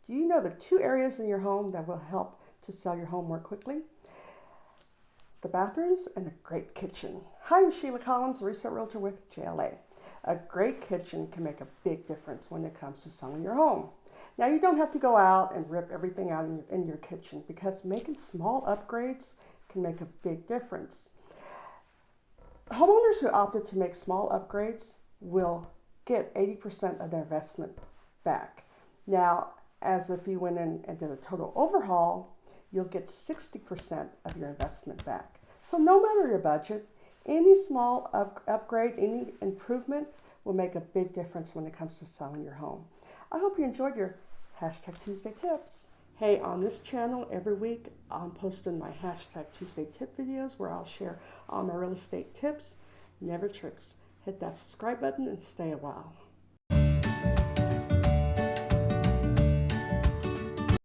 Do you know the 2 areas in your home that will help to sell your home more quickly? The bathrooms and a great kitchen. Hi, I'm Sheila Collins, Research Realtor with JLA. A great kitchen can make a big difference when it comes to selling your home. Now, you don't have to go out and rip everything out in your kitchen, because making small upgrades can make a big difference. Homeowners who opted to make small upgrades will get 80% of their investment back. Now, as if you went in and did a total overhaul, you'll get 60% of your investment back. So no matter your budget, any small upgrade, any improvement will make a big difference when it comes to selling your home. I hope you enjoyed your #Tuesday tips. Hey, on this channel every week, I'm posting my #Tuesday tip videos where I'll share all my real estate tips, never tricks. Hit that subscribe button and stay a while.